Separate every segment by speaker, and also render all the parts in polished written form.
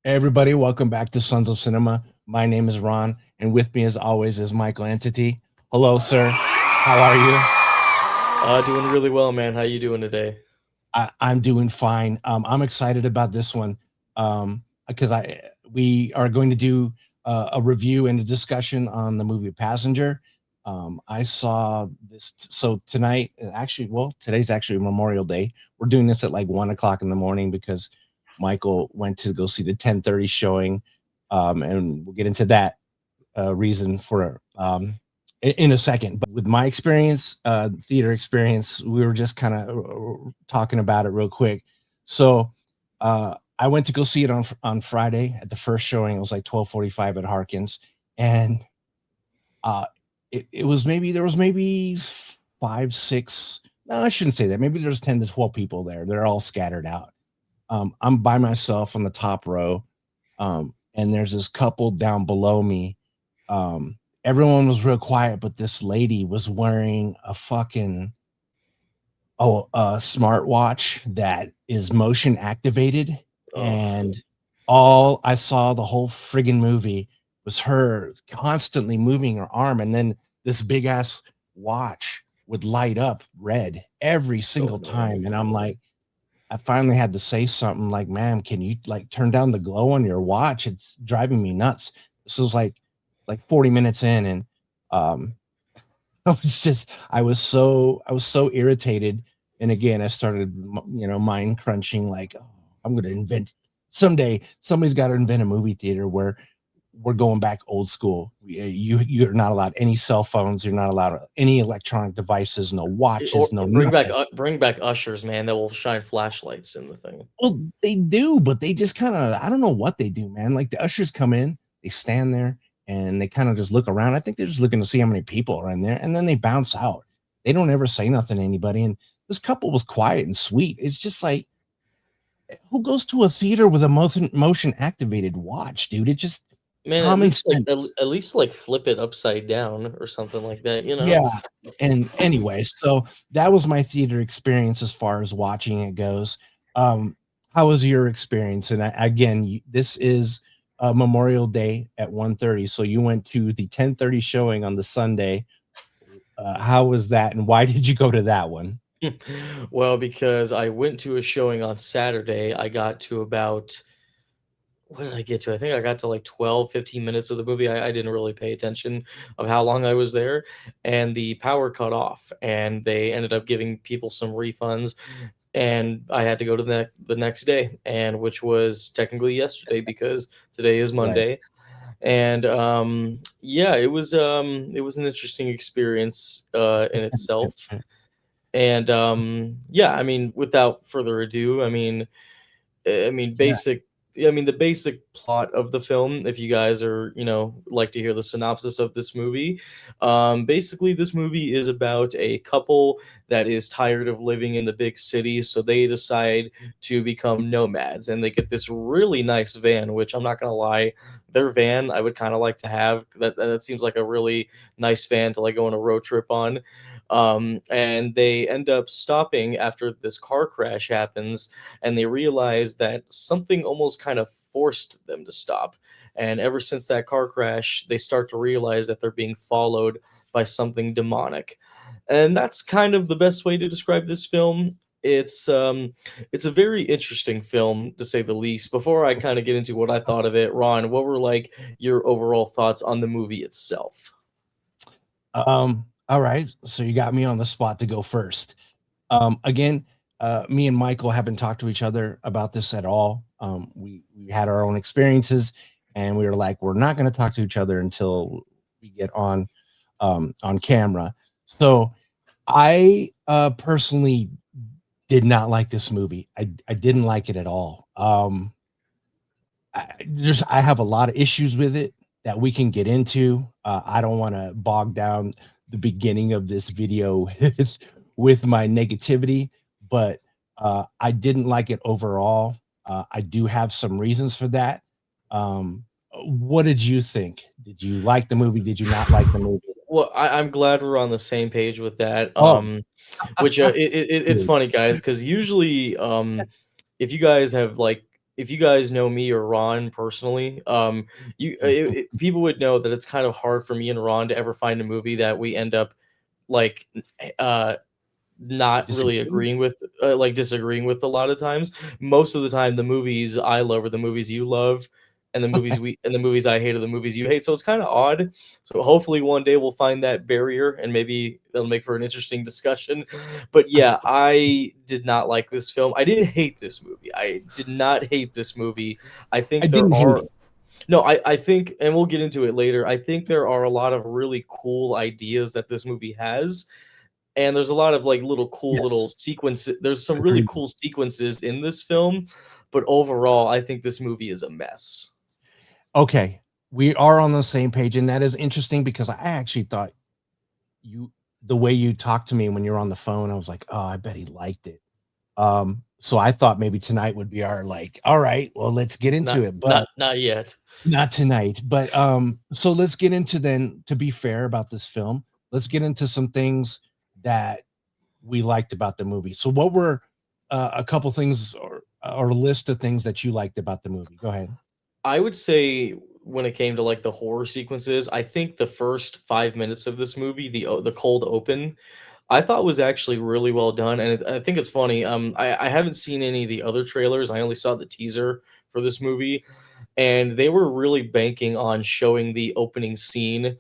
Speaker 1: Hey everybody, welcome back to Sons of Cinema. My name is Ron, and with me, as always, is Michael Entity. Hello, sir. How are you?
Speaker 2: Doing really well, man. How you doing today?
Speaker 1: I'm doing fine. I'm excited about this one because I we are going to do a review and a discussion on the movie Passenger. I saw this so tonight. Actually, well, today's actually Memorial Day. We're doing this at like 1 o'clock in the morning because Michael went to go see the 10:30 showing, and we'll get into that reason for in a second. But with my experience, theater experience, we were just kind of talking about it real quick. So I went to go see it on Friday at the first showing. It was like 12:45 at Harkins, and uh, it was maybe there was maybe five, six. No, I shouldn't say that. Maybe there's 10 to 12 people there. They're all scattered out. I'm by myself on the top row, and there's this couple down below me. Everyone was real quiet, but this lady was wearing a fucking a smartwatch that is motion activated,
Speaker 2: Oh,
Speaker 1: and all I saw the whole friggin' movie was her constantly moving her arm, and then this big ass watch would light up red every
Speaker 2: oh
Speaker 1: single
Speaker 2: no.
Speaker 1: time, and I'm like, I finally had to say something like, "Ma'am, can you like turn down the glow on your watch? It's driving me nuts." This was like 40 minutes in, and um I was so irritated. And again, I started mind crunching like, oh, I'm gonna invent someday somebody's got to invent a movie theater where we're going back old school. You're not allowed any cell phones, you're not allowed any electronic devices, no
Speaker 2: Or
Speaker 1: watches, no
Speaker 2: bring back
Speaker 1: nothing.
Speaker 2: bring back ushers, man. That will shine flashlights in the thing.
Speaker 1: Well, they do, but they just kind of, I don't know what they do, man. Like the ushers come in, they stand there and they kind of just look around. I think they're just looking to see how many people are in there, and then they bounce out. They don't ever say nothing to anybody. And this couple was quiet and sweet. It's just like, who goes to a theater with a motion activated watch, dude? It just
Speaker 2: Man, at
Speaker 1: common
Speaker 2: least like
Speaker 1: sense.
Speaker 2: at least like flip it upside down or something like that, you know?
Speaker 1: Yeah. And anyway, so that was my theater experience as far as watching it goes. Um, how was your experience? And again, this is Memorial Day at 1:30, so you went to the 10:30 showing on the Sunday. How was that, and why did you go to that one?
Speaker 2: Well, because I went to a showing on Saturday, I got to about what did I get to? I think I got to like 12, 15 minutes of the movie. I didn't really pay attention of how long I was there. And the power cut off, and they ended up giving people some refunds. And I had to go to the next day, and which was technically yesterday because today is
Speaker 1: Right.
Speaker 2: Monday. And yeah, it was an interesting experience in itself. And yeah, I mean, without further ado, I mean,
Speaker 1: Yeah.
Speaker 2: the basic plot of the film, if you guys are, like to hear the synopsis of this movie, basically, this movie is about a couple that is tired of living in the big city, so they decide to become nomads, and they get this really nice van, which I'm not gonna lie, their van I would kind of like to have. That seems like a really nice van to like go on a road trip on. And they end up stopping after this car crash happens, and they realize that something almost kind of forced them to stop. And ever since that car crash, they start to realize that they're being followed by something demonic. And that's kind of the best way to describe this film. It's a very interesting film to say the least. Before I kind of get into what I thought of it, Ron, what were like your overall thoughts on the movie itself?
Speaker 1: All right. So you got me on the spot to go first. Again, me and Michael haven't talked to each other about this at all. We had our own experiences, and we were like, we're not going to talk to each other until we get on camera. So I personally did not like this movie. I didn't like it at all. I have a lot of issues with it that we can get into. I don't want to bog down the beginning of this video with my negativity, but I didn't like it overall. I do have some reasons for that. What did you think? Did you like the movie? Did you not like the movie?
Speaker 2: Well, I'm glad we're on the same page with that.
Speaker 1: Oh,
Speaker 2: Which it's
Speaker 1: good.
Speaker 2: funny, guys, because usually, if you guys have like if you guys know me or Ron personally, people would know that it's kind of hard for me and Ron to ever find a movie that we end up like uh not really
Speaker 1: Disagreeing?
Speaker 2: agreeing with, like disagreeing with a lot of times. Most of the time, the movies I love are the movies you love, and the movies I hate are the movies you hate. So it's kind of odd. So hopefully one day we'll find that barrier, and maybe that'll make for an interesting discussion. But yeah, I did not like this film. I didn't hate this movie. I did not hate this movie. I
Speaker 1: I
Speaker 2: think there
Speaker 1: didn't hate
Speaker 2: are
Speaker 1: it.
Speaker 2: no, I think, and we'll get into it later. I think there are a lot of really cool ideas that this movie has, and there's a lot of like little cool little
Speaker 1: Yes,
Speaker 2: sequences. There's some really
Speaker 1: agreed.
Speaker 2: cool sequences in this film, but overall, I think this movie is a mess.
Speaker 1: Okay, we are on the same page, and that is interesting because I actually thought you the way you talked to me when you're on the phone, I was like, "Oh, I bet he liked it." So I thought maybe tonight would be our like, "All right, well, let's get into
Speaker 2: Not
Speaker 1: it," but
Speaker 2: not yet.
Speaker 1: not tonight. But so let's get into then, to be fair about this film, let's get into some things that we liked about the movie. So what were a couple things or a list of things that you liked about the movie? Go ahead.
Speaker 2: I would say when it came to like the horror sequences, I think the first 5 minutes of this movie, the cold open, I thought was actually really well done, and I think it's funny. I haven't seen any of the other trailers. I only saw the teaser for this movie, and they were really banking on showing the opening scene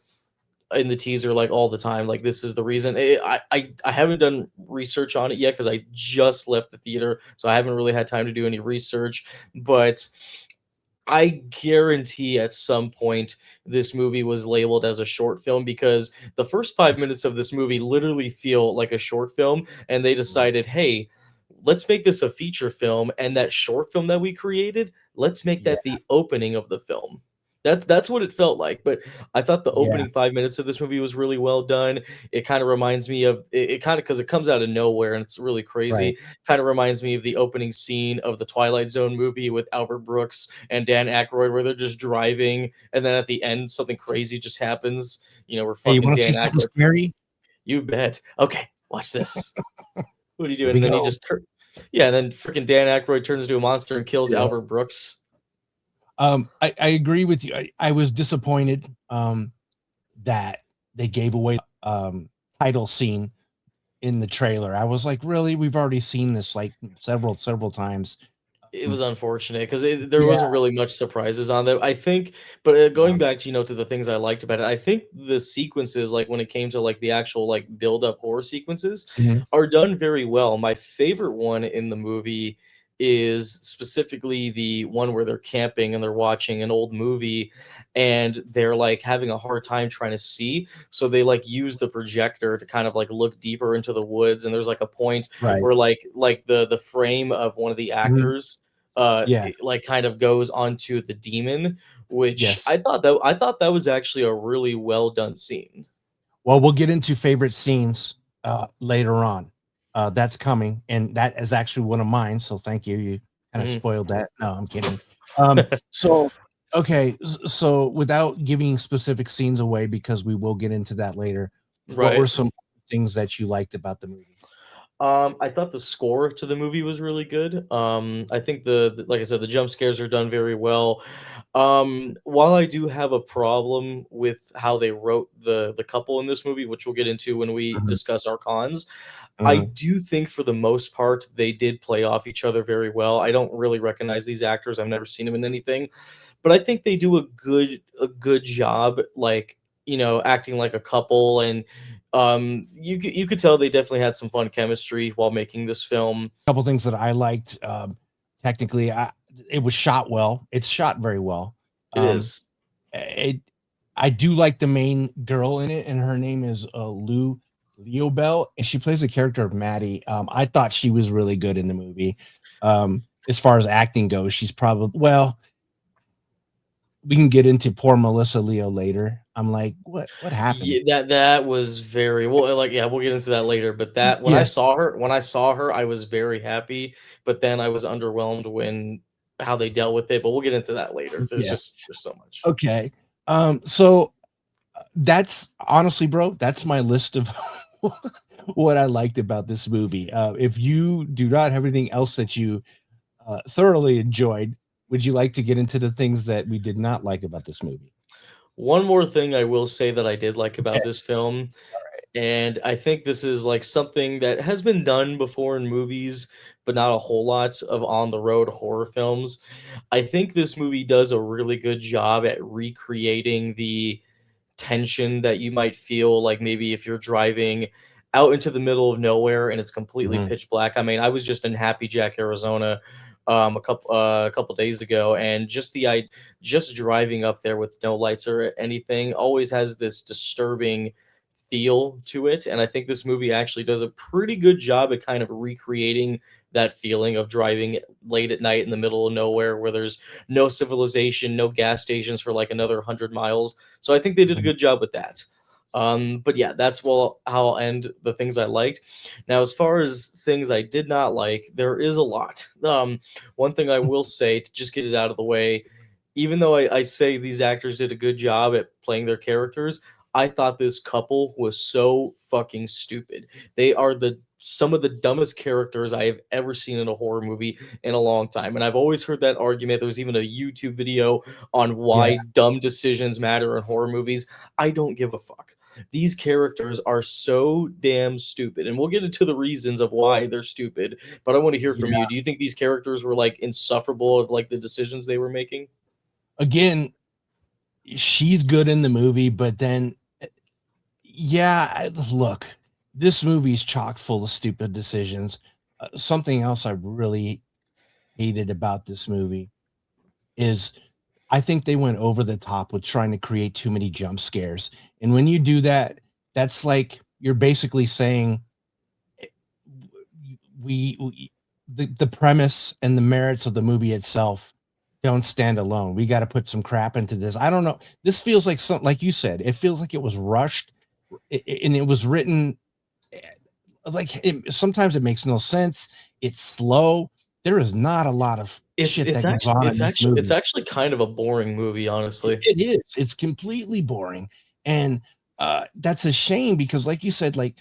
Speaker 2: in the teaser like all the time. Like this is the reason. I haven't done research on it yet because I just left the theater, so I haven't really had time to do any research. But I guarantee at some point this movie was labeled as a short film because the first 5 minutes of this movie literally feel like a short film, and they decided, hey, let's make this a feature film, and that short film that we created, let's make
Speaker 1: Yeah,
Speaker 2: that the opening of the film. That's what it felt like. But I thought the
Speaker 1: yeah,
Speaker 2: opening 5 minutes of this movie was really well done. It kind of reminds me of it kind of because it comes out of nowhere and it's really
Speaker 1: right.
Speaker 2: crazy. Kind of reminds me of the opening scene of the Twilight Zone movie with Albert Brooks and Dan Aykroyd, where they're just driving, and then at the end something crazy just happens. You know, where
Speaker 1: Hey, you
Speaker 2: fucking
Speaker 1: want to see
Speaker 2: Dan
Speaker 1: something
Speaker 2: Aykroyd.
Speaker 1: scary?
Speaker 2: You bet. Okay, watch this. What are you
Speaker 1: Here
Speaker 2: doing?
Speaker 1: we
Speaker 2: And then he
Speaker 1: go.
Speaker 2: just yeah, and then freaking Dan Aykroyd turns into a monster and kills
Speaker 1: Yeah.
Speaker 2: Albert Brooks.
Speaker 1: I agree with you. I was disappointed that they gave away title scene in the trailer. I was like, really? We've already seen this like several times.
Speaker 2: It
Speaker 1: Um,
Speaker 2: was unfortunate because there
Speaker 1: yeah,
Speaker 2: wasn't really much surprises on there. I think, but going
Speaker 1: um,
Speaker 2: back to to the things I liked about it, I think the sequences, like when it came to like the actual like build up horror sequences,
Speaker 1: mhm,
Speaker 2: are done very well. My favorite one in the movie is specifically the one where they're camping and they're watching an old movie and they're like having a hard time trying to see, so they like use the projector to kind of like look deeper into the woods, and there's like a point
Speaker 1: right.
Speaker 2: where like the frame of one of the
Speaker 1: Mhm,
Speaker 2: actors
Speaker 1: yeah.
Speaker 2: it, like kind of goes onto the demon, which
Speaker 1: Yes.
Speaker 2: I thought that was actually a really well done scene.
Speaker 1: Well, we'll get into favorite scenes later on. That's coming, and that is actually one of mine. So thank you. You kind of
Speaker 2: Mhm.
Speaker 1: spoiled that. No, I'm kidding. So okay, so without giving specific scenes away, because we will get into that later. What were
Speaker 2: Right.
Speaker 1: some things that you liked about the movie?
Speaker 2: I thought the score to the movie was really good. I think like I said, the jump scares are done very well. While I do have a problem with how they wrote the couple in this movie, which we'll get into when we
Speaker 1: Mhm,
Speaker 2: discuss our cons, I
Speaker 1: mhm,
Speaker 2: do think for the most part they did play off each other very well. I don't really recognize these actors. I've never seen them in anything, but I think they do a good job, like acting like a couple, and you could tell they definitely had some fun chemistry while making this film.
Speaker 1: couple things that I liked. Technically, it was shot well. It's shot very well.
Speaker 2: It
Speaker 1: Um,
Speaker 2: is.
Speaker 1: it I do like the main girl in it, and her name is Leo Bell, and she plays the character of Maddie. I thought she was really good in the movie. As far as acting goes, she's probably well. We can get into poor Melissa Leo later. I'm like, what happened?
Speaker 2: Yeah, that was very well. Like, yeah, we'll get into that later. But that
Speaker 1: Yes,
Speaker 2: when I saw her, I was very happy. But then I was underwhelmed when how they dealt with it. But we'll get into that later.
Speaker 1: yeah,
Speaker 2: There's so much.
Speaker 1: okay. So that's honestly, bro, that's my list of what I liked about this movie. If you do not have anything else that you thoroughly enjoyed, would you like to get into the things that we did not like about this movie?
Speaker 2: One more thing I will say that I did like
Speaker 1: Okay.
Speaker 2: about this film, and I think this is like something that has been done before in movies, but not a whole lot of on the road horror films. I think this movie does a really good job at recreating the tension that you might feel like maybe if you're driving out into the middle of nowhere and it's completely
Speaker 1: Mhm.
Speaker 2: pitch black. I mean, I was just in Happy Jack, Arizona, a couple days ago, and just driving up there with no lights or anything always has this disturbing feel to it, and I think this movie actually does a pretty good job at kind of recreating that feeling of driving late at night in the middle of nowhere where there's no civilization, no gas stations for like another 100 miles. So I think they did a
Speaker 1: Mhm.
Speaker 2: good job with that. But yeah, that's how I'll end the things I liked. Now, as far as things I did not like, there is a lot. One thing I will say to just get it out of the way, even though I say these actors did a good job at playing their characters, I thought this couple was so fucking stupid. They are the some of the dumbest characters I have ever seen in a horror movie in a long time. And I've always heard that argument. There was even a YouTube video on
Speaker 1: Yeah.
Speaker 2: why dumb decisions matter in horror movies. I don't give a fuck. These characters are so damn stupid. And we'll get into the reasons of why they're stupid. But I want to hear from
Speaker 1: Yeah.
Speaker 2: you. Do you think these characters were like insufferable of like the decisions they were making?
Speaker 1: Again, she's good in the movie, but then yeah, look, this movie is chock full of stupid decisions. Something else I really hated about this movie is I think they went over the top with trying to create too many jump scares. And when you do that, that's like you're basically saying eh, we the premise and the merits of the movie itself don't stand alone. We got to put some crap into this. I don't know. This feels like something like you said. It feels like it was rushed and it was written eh, like sometimes it makes no sense. It's slow. There is not a lot of
Speaker 2: It's
Speaker 1: shit
Speaker 2: it's
Speaker 1: that goes
Speaker 2: actually
Speaker 1: on in
Speaker 2: it's
Speaker 1: this
Speaker 2: actually it's
Speaker 1: movie.
Speaker 2: actually kind of a boring movie, honestly.
Speaker 1: It is. It's completely boring. And that's a shame because like you said, like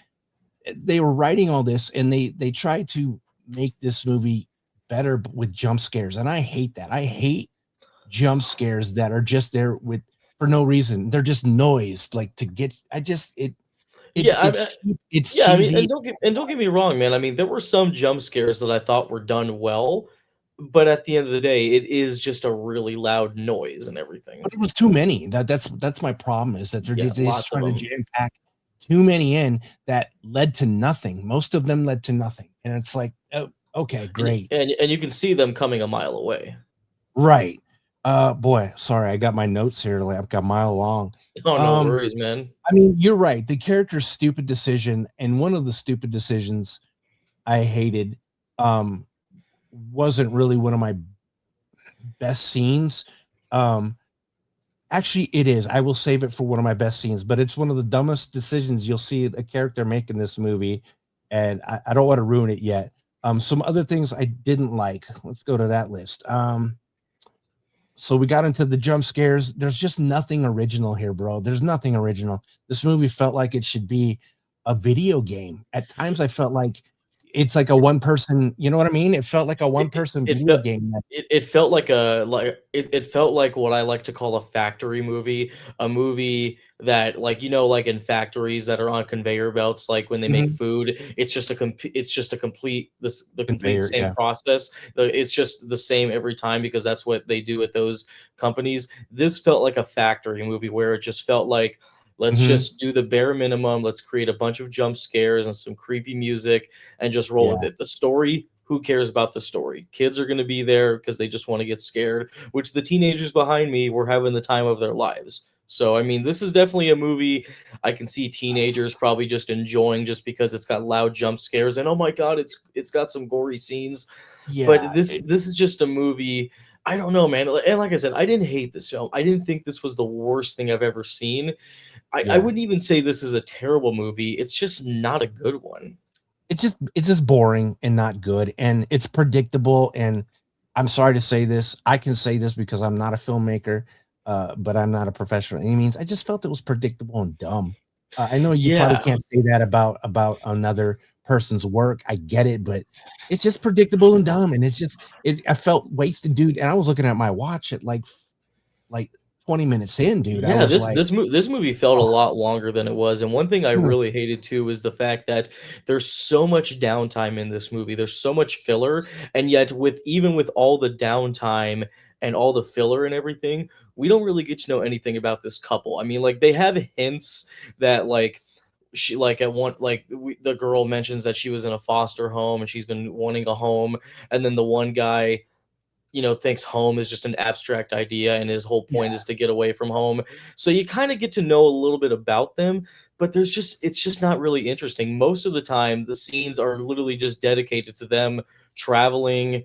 Speaker 1: they were writing all this and they tried to make this movie better with jump scares. And I hate that. I hate jump scares that are just there with for no reason. They're just noise, like to get I just
Speaker 2: Yeah,
Speaker 1: it's
Speaker 2: yeah, I mean,
Speaker 1: cheesy.
Speaker 2: and don't get me wrong, man. I mean, there were some jump scares that I thought were done well, but at the end of the day, it is just a really loud noise and everything.
Speaker 1: But it was too many. That's my problem is that
Speaker 2: Yeah,
Speaker 1: they just
Speaker 2: lots of
Speaker 1: trying to
Speaker 2: them.
Speaker 1: jam pack too many in that led to nothing. Most of them led to nothing. And it's like, oh, okay, great.
Speaker 2: And you can see them coming a mile away.
Speaker 1: Right. Boy, sorry, I got my notes here like I've got a mile long.
Speaker 2: Oh, no
Speaker 1: Um,
Speaker 2: worries, man.
Speaker 1: I mean, you're right. The character's stupid decision, and one of the stupid decisions I hated um wasn't really one of my best scenes. Um, Actually, it is. I will save it for one of my best scenes, but it's one of the dumbest decisions you'll see a character make in this movie, and I don't want to ruin it yet. Some other things I didn't like. Let's go to that list. So we got into the jump scares. There's just nothing original here, bro. There's nothing original. This movie felt like it should be a video game. At times, I felt like it's like a one person. You know what I mean? It felt like a one person
Speaker 2: It
Speaker 1: video
Speaker 2: felt
Speaker 1: game.
Speaker 2: it felt like it felt like what I like to call a factory movie, a movie that like like in factories that are on conveyor belts, like when they make
Speaker 1: Mhm.
Speaker 2: food, it's just a complete the complete
Speaker 1: Conveyor,
Speaker 2: same
Speaker 1: yeah.
Speaker 2: process. It's just the same every time because that's what they do at those companies. This felt like a factory movie where it just felt like let's
Speaker 1: Mhm.
Speaker 2: just do the bare minimum. Let's create a bunch of jump scares and some creepy music and just roll with
Speaker 1: Yeah.
Speaker 2: it. The story, who cares about the story? Kids are going to be there because they just want to get scared, which the teenagers behind me were having the time of their lives. So, I mean, this is definitely a movie I can see teenagers probably just enjoying just because it's got loud jump scares and oh my god, it's got some gory scenes. But
Speaker 1: Yeah.
Speaker 2: this is just a movie. I don't know, man. And like I said, I didn't hate this film. I didn't think this was the worst thing I've ever seen. I
Speaker 1: Yeah.
Speaker 2: wouldn't even say this is a terrible movie. It's just not a good one.
Speaker 1: It's just boring and not good, and it's predictable, and I'm sorry to say this. I can say this because I'm not a filmmaker, but I'm not a professional by any means. I just felt it was predictable and dumb. I know you probably
Speaker 2: Yeah.
Speaker 1: can't say that about another person's work. I get it, but it's just predictable and dumb, and it's just it. I felt wasted, dude. And I was looking at my watch at like 20 minutes in, dude. I
Speaker 2: Yeah,
Speaker 1: was like,
Speaker 2: this movie felt a
Speaker 1: oh,
Speaker 2: lot longer than it was, and one thing I
Speaker 1: hmm,
Speaker 2: really hated too is the fact that there's so much downtime in this movie. There's so much filler, and yet with even with all the downtime and all the filler and everything, we don't really get to know anything about this couple. I mean, like they have hints that like she like at one like the girl mentions that she was in a foster home and she's been wanting a home, and then the one guy thinks home is just an abstract idea and his whole point
Speaker 1: yeah,
Speaker 2: is to get away from home. So you kind of get to know a little bit about them, but it's just not really interesting. Most of the time, the scenes are literally just dedicated to them traveling.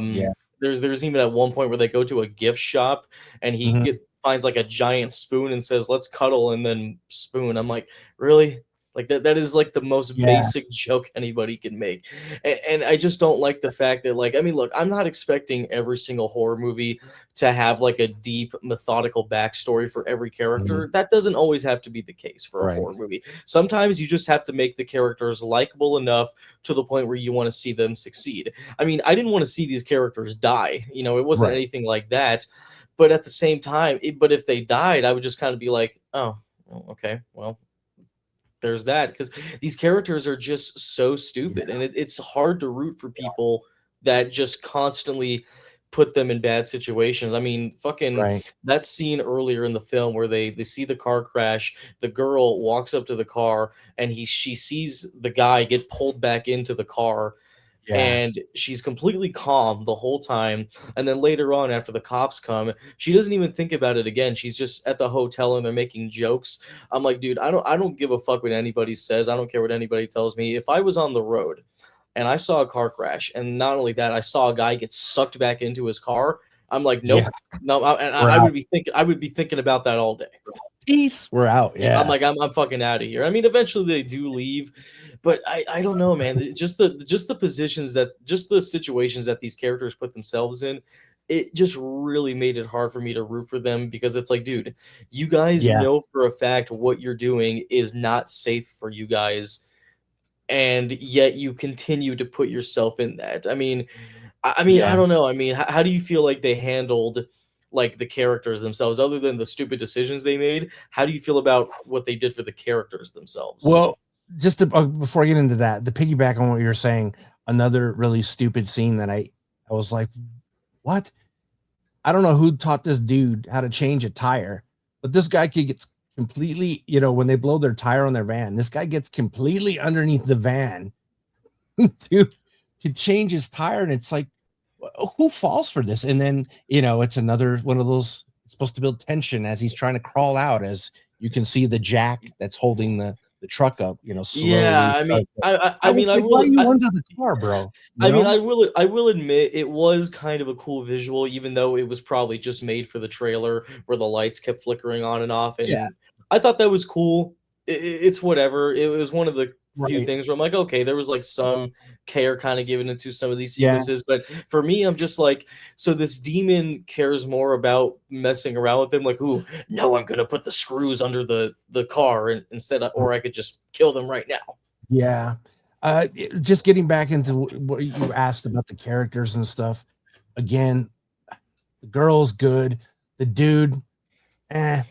Speaker 1: yeah,
Speaker 2: There's even at one point where they go to a gift shop and he
Speaker 1: mhm,
Speaker 2: get finds like a giant spoon and says, "Let's cuddle," and then spoon. I'm like, really? Like that is like the most
Speaker 1: yeah,
Speaker 2: basic joke anybody can make. And I just don't like the fact that like I mean, look, I'm not expecting every single horror movie to have like a deep methodical backstory for every
Speaker 1: mhm,
Speaker 2: character. That doesn't always have to be the case for a
Speaker 1: right,
Speaker 2: horror movie. Sometimes you just have to make the characters likable enough to the point where you want to see them succeed. I mean, I didn't want to see these characters die. It wasn't
Speaker 1: right,
Speaker 2: anything like that. But at the same time, but if they died, I would just kind of be like, oh, well, okay, well, there's that because these characters are just so stupid,
Speaker 1: yeah,
Speaker 2: and it's hard to root for people that just constantly put them in bad situations. I mean, fucking
Speaker 1: right,
Speaker 2: that scene earlier in the film where they see the car crash, the girl walks up to the car and she sees the guy get pulled back into the car
Speaker 1: yeah,
Speaker 2: and she's completely calm the whole time. And then later on, after the cops come, she doesn't even think about it again. She's just at the hotel and they're making jokes. I'm like, dude, I don't give a fuck what anybody says. I don't care what anybody tells me. If I was on the road and I saw a car crash, and not only that, I saw a guy get sucked back into his car. I'm like,
Speaker 1: yeah.
Speaker 2: nope, no, and
Speaker 1: We're
Speaker 2: I
Speaker 1: out.
Speaker 2: would be thinking about that all day.
Speaker 1: Peace. We're out.
Speaker 2: Yeah, I'm
Speaker 1: Yeah,
Speaker 2: like, I'm fucking out of here. I mean, eventually they do leave, but I don't know, man. Just the positions that just the situations that these characters put themselves in, it just really made it hard for me to root for them because it's like, dude, you guys
Speaker 1: yeah,
Speaker 2: know for a fact what you're doing is not safe for you guys, and yet you continue to put yourself in that. I mean, I
Speaker 1: yeah.
Speaker 2: don't know. I mean, how do you feel like they handled like the characters themselves, other than the stupid decisions they made? How do you feel about what they did for the characters themselves?
Speaker 1: Well, just to, before I get into that, the piggyback on what you're saying, another really stupid scene that I was like, what? I don't know who taught this dude how to change a tire, but this guy could get completely, when they blow their tire on their van, this guy gets completely underneath the van to change his tire. And it's like, who falls for this? And then, it's another one of those, it's supposed to build tension as he's trying to crawl out, as you can see the jack that's holding the truck up,
Speaker 2: Yeah,
Speaker 1: slowly
Speaker 2: I mean,
Speaker 1: start.
Speaker 2: I
Speaker 1: I was
Speaker 2: mean, I
Speaker 1: like, why are
Speaker 2: will.
Speaker 1: you under the car, bro? You know?
Speaker 2: I will admit it was kind of a cool visual, even though it was probably just made for the trailer where the lights kept flickering on and off.
Speaker 1: Yeah.
Speaker 2: And I thought that was cool. It's whatever. It was one of the few
Speaker 1: Right.
Speaker 2: things where I'm like, okay, there was like some care kind of given into some of these
Speaker 1: Yeah.
Speaker 2: sequences, but for me, I'm just like, so this demon cares more about messing around with them, like, ooh, no, I'm gonna put the screws under the car and instead, or I could just kill them right now.
Speaker 1: Yeah. Just getting back into what you asked about the characters and stuff. Again, the girl's good. The dude, eh.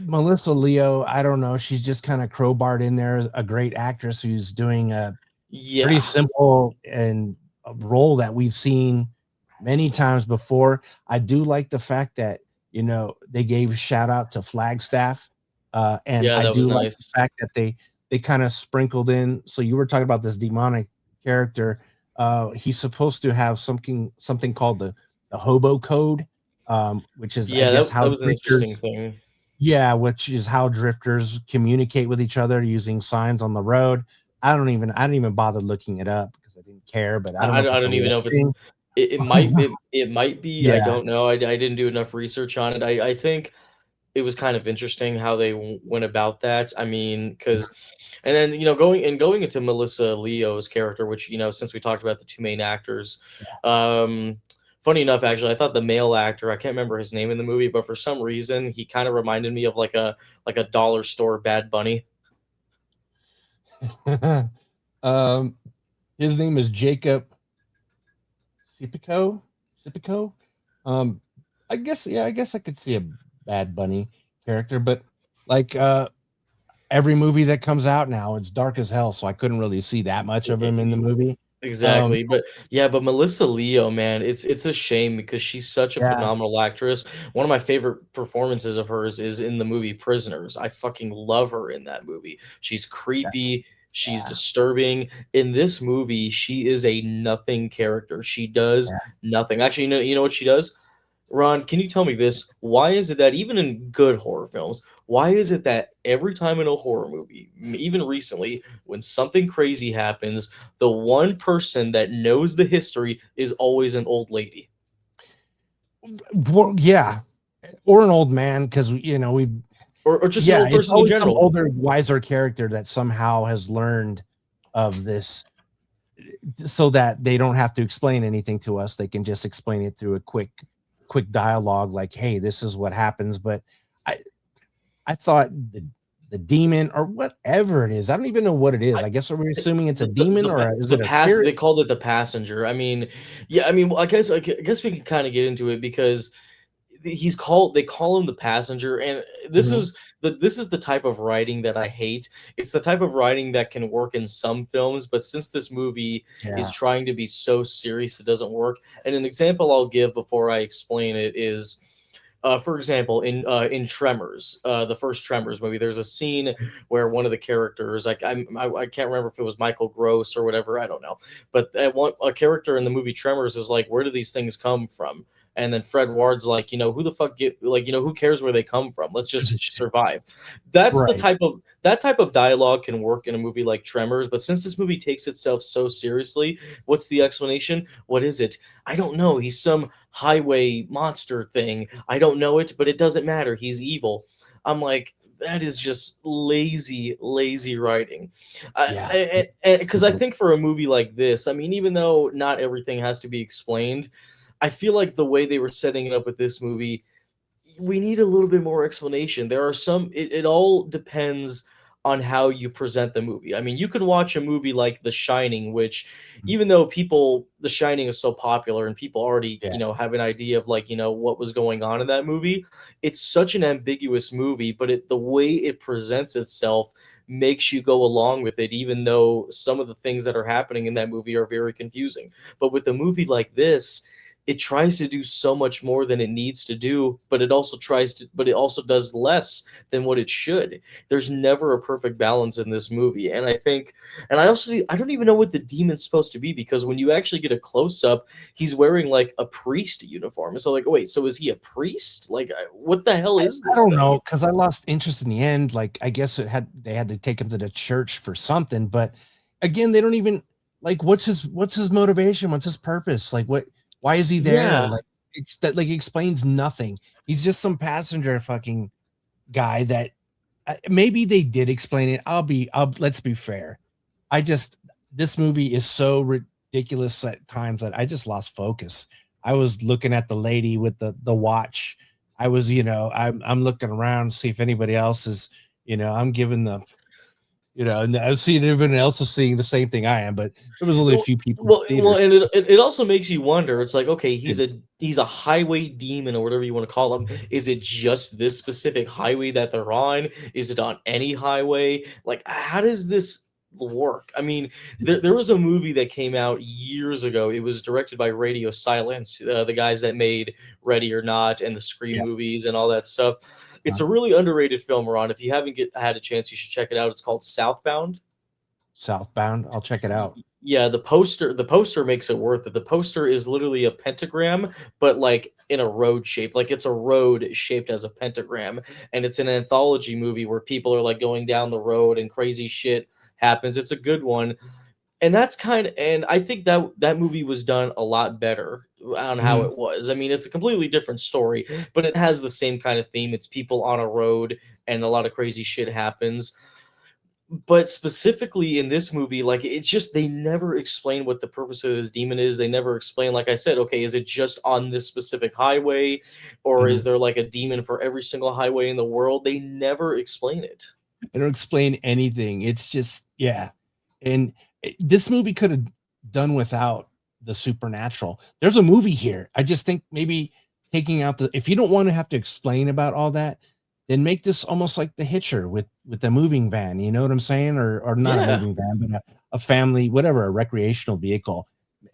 Speaker 1: Melissa Leo, I don't know. She's just kind of crowbarred in there as a great actress who's doing a pretty
Speaker 2: Yeah,
Speaker 1: simple and a role that we've seen many times before. I do like the fact that they gave shout out to Flagstaff, and
Speaker 2: yeah,
Speaker 1: I
Speaker 2: that was
Speaker 1: do like the
Speaker 2: nice.
Speaker 1: fact that they kind of sprinkled in. So you were talking about this demonic character. He's supposed to have something called the hobo code, which is, I
Speaker 2: Yeah,
Speaker 1: guess,
Speaker 2: that
Speaker 1: how
Speaker 2: was an interesting
Speaker 1: drifters,
Speaker 2: thing.
Speaker 1: yeah, which is how drifters communicate with each other using signs on the road. I didn't even bother looking it up because I didn't care, but I don't know if
Speaker 2: I
Speaker 1: it's a
Speaker 2: don't even
Speaker 1: real
Speaker 2: know if it's
Speaker 1: thing.
Speaker 2: it might be. I
Speaker 1: Yeah,
Speaker 2: don't know. I didn't do enough research on it. I think it was kind of interesting how they went about that. I mean, because and then going into Melissa Leo's character, which since we talked about the two main actors, um, funny enough, actually, I thought the male actor, I can't remember his name in the movie, but for some reason he kind of reminded me of like a dollar store Bad Bunny.
Speaker 1: um, his name is Jacob Sipico. Sipico. Um, I guess yeah, I guess I could see a Bad Bunny character, but like every movie that comes out now, it's dark as hell, so I couldn't really see that much of him in the movie. Um,
Speaker 2: Exactly, but yeah, but Melissa Leo, man, it's a shame because she's such a
Speaker 1: yeah,
Speaker 2: phenomenal actress. One of my favorite performances of hers is in the movie Prisoners. I fucking love her in that movie. She's
Speaker 1: that's
Speaker 2: creepy, she's
Speaker 1: yeah,
Speaker 2: disturbing. In this movie, she is a nothing character. She does
Speaker 1: yeah.
Speaker 2: nothing. Actually, you know what she does? Ron, can you tell me this? Why is it that even in good horror films, why is it that every time in a horror movie, even recently, when something crazy happens, the one person that knows the history is always an old lady?
Speaker 1: Well, yeah, or an old man because you know we've
Speaker 2: Or just an
Speaker 1: yeah,
Speaker 2: old
Speaker 1: it's
Speaker 2: person in
Speaker 1: always some
Speaker 2: general.
Speaker 1: older, wiser character that somehow has learned of this so that they don't have to explain anything to us. They can just explain it through a quick dialogue like, "Hey, this is what happens." But I I thought the demon or whatever it is, I don't even know what it is.
Speaker 2: I,
Speaker 1: I guess are we assuming it's a
Speaker 2: the, the,
Speaker 1: demon
Speaker 2: the,
Speaker 1: or
Speaker 2: pa-
Speaker 1: is
Speaker 2: the
Speaker 1: it a
Speaker 2: pass
Speaker 1: spirit?
Speaker 2: they called it the passenger. I mean, yeah, I mean, well, I guess we can kind of get into it because they call him the passenger, and
Speaker 1: Mhm.
Speaker 2: this is the type of writing that I hate. It's the type of writing that can work in some films, but since this movie is
Speaker 1: Yeah.
Speaker 2: trying to be so serious, it doesn't work. And an example I'll give before I explain it is for example, in Tremors, the first Tremors movie, there's a scene where one of the characters, I can't remember if it was Michael Gross or whatever, I don't know, but a character in the movie Tremors is like, "Where do these things come from?" And then Fred Ward's like, who the fuck get like, who cares where they come from? Let's just survive. That's the
Speaker 1: Right.
Speaker 2: type of that type of dialogue can work in a movie like Tremors, but since this movie takes itself so seriously, what's the explanation? What is it? I don't know. He's some highway monster thing. I don't know it, but it doesn't matter. He's evil. I'm like, that is just lazy, lazy writing.
Speaker 1: Yeah.
Speaker 2: Because I think for a movie like this, I mean, even though not everything has to be explained, I feel like the way they were setting it up with this movie, we need a little bit more explanation. There are it all depends on how you present the movie. I mean, you can watch a movie like The Shining, which even though The Shining is so popular and people already,
Speaker 1: Yeah.
Speaker 2: have an idea of like, what was going on in that movie, it's such an ambiguous movie, but the way it presents itself makes you go along with it, even though some of the things that are happening in that movie are very confusing. But with a movie like this, it tries to do so much more than it needs to do, but it also does less than what it should. There's never a perfect balance in this movie. And I don't even know what the demon's supposed to be, because when you actually get a close up, he's wearing like a priest uniform. So like, wait, so is he a priest? Like, what the hell is
Speaker 1: I
Speaker 2: this
Speaker 1: don't
Speaker 2: thing?
Speaker 1: know because I lost interest in the end. Like, I guess they had to take him to the church for something, but again, they don't even like what's his motivation? What's his purpose? Like, what? Why is he there?
Speaker 2: Yeah.
Speaker 1: Like, it's that like he explains nothing. He's just some passenger fucking guy that maybe they did explain it. I'll let's be fair. I just this movie is so ridiculous at times that I just lost focus. I was looking at the lady with the watch. I was, I'm looking around to see if anybody else is, I'm giving the, and I was seeing everyone else is seeing the same thing I am, but there was only a
Speaker 2: Well,
Speaker 1: few people in the theaters.
Speaker 2: and it also makes you wonder. It's like, okay, he's a highway demon or whatever you want to call him. Is it just this specific highway that they're on? Is it on any highway? Like, how does this work? I mean, there was a movie that came out years ago. It was directed by Radio Silence, the guys that made Ready or Not and the Scream
Speaker 1: Yeah.
Speaker 2: movies and all that stuff. It's a really underrated film, Ron. If you haven't had a chance, you should check it out. It's called Southbound.
Speaker 1: Southbound. I'll check it out.
Speaker 2: Yeah, the poster makes it worth it. The poster is literally a pentagram, but like in a road shape. Like it's a road shaped as a pentagram, and it's an anthology movie where people are like going down the road and crazy shit happens. It's a good one. And I think that that movie was done a lot better on how
Speaker 1: Mhm.
Speaker 2: it was. I mean, it's a completely different story, but it has the same kind of theme. It's people on a road and a lot of crazy shit happens. But specifically in this movie, like, it's just they never explain what the purpose of this demon is. They never explain, like I said, okay, is it just on this specific highway, or is
Speaker 1: Mhm.
Speaker 2: there like a demon for every single highway in the world? They never explain it.
Speaker 1: They don't explain anything. It's just yeah. And this movie could have done without the supernatural. There's a movie here. I just think maybe taking out the if you don't want to have to explain about all that, then make this almost like The Hitcher with the moving van. You know what I'm saying? Or not a
Speaker 2: Yeah.
Speaker 1: moving van, but a family, whatever, a recreational vehicle.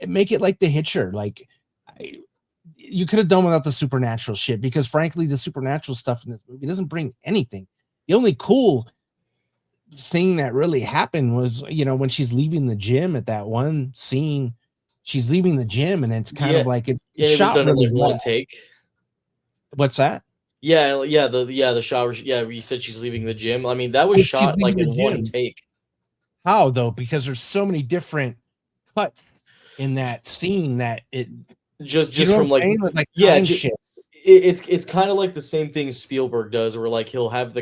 Speaker 1: Make it like The Hitcher. Like I, you could have done without the supernatural shit because frankly, the supernatural stuff in this movie doesn't bring anything. The only cool thing that really happened was, when she's leaving the gym at that one scene, she's leaving the gym and it's kind
Speaker 2: Yeah,
Speaker 1: of like it's
Speaker 2: and it was
Speaker 1: shot
Speaker 2: done in,
Speaker 1: really
Speaker 2: like,
Speaker 1: well.
Speaker 2: one take.
Speaker 1: What's that?
Speaker 2: Yeah, the shower yeah, you said she's leaving the gym. I mean, that was
Speaker 1: Well, she's
Speaker 2: shot, like,
Speaker 1: leaving the
Speaker 2: in one
Speaker 1: gym.
Speaker 2: take.
Speaker 1: How though? Because there's so many different cuts in that scene that it
Speaker 2: Just
Speaker 1: you
Speaker 2: just
Speaker 1: know what
Speaker 2: from,
Speaker 1: I'm
Speaker 2: like
Speaker 1: saying? With like
Speaker 2: yeah,
Speaker 1: time
Speaker 2: ju
Speaker 1: shifts.
Speaker 2: it's kinda like the same thing Spielberg does where, like, he'll have the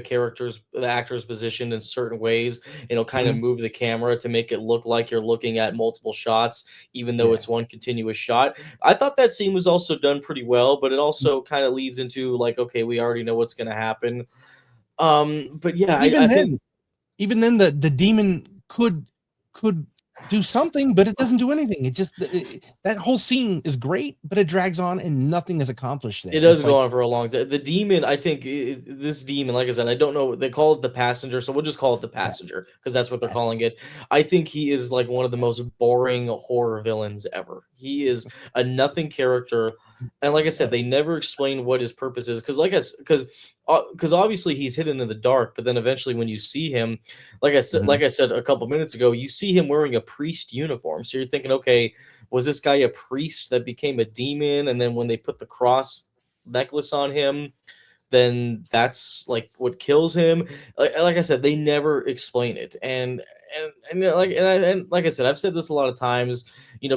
Speaker 2: actors positioned in certain ways, and he'll kinda
Speaker 1: Mhm.
Speaker 2: move the camera to make it look like you're looking at multiple shots, even though
Speaker 1: Yeah.
Speaker 2: it's one continuous shot. I thought that scene was also done pretty well, but it also kinda leads into, like, okay, we already know what's gonna happen. But yeah,
Speaker 1: But
Speaker 2: I think
Speaker 1: even then the demon could do something, but it doesn't do anything. It just that whole scene is great, but it drags on and nothing is accomplished
Speaker 2: it
Speaker 1: there.
Speaker 2: does
Speaker 1: It's
Speaker 2: go
Speaker 1: like
Speaker 2: on for a long time. The demon, I think, this demon, like I said, I don't know. They call it the passenger, so we'll just call it the
Speaker 1: yeah,
Speaker 2: passenger because that's what they're
Speaker 1: yes.
Speaker 2: calling it. I think he is like one of the most boring horror villains ever. He is a nothing character, and like I said, they never explain what his purpose is. Because obviously he's hidden in the dark, but then eventually when you see him,
Speaker 1: Mhm.
Speaker 2: like I said a couple minutes ago, you see him wearing a priest uniform. So you're thinking, okay, was this guy a priest that became a demon, and then when they put the cross necklace on him, then that's like what kills him. Like I said, they never explain it, and like I said, I've said this a lot of times.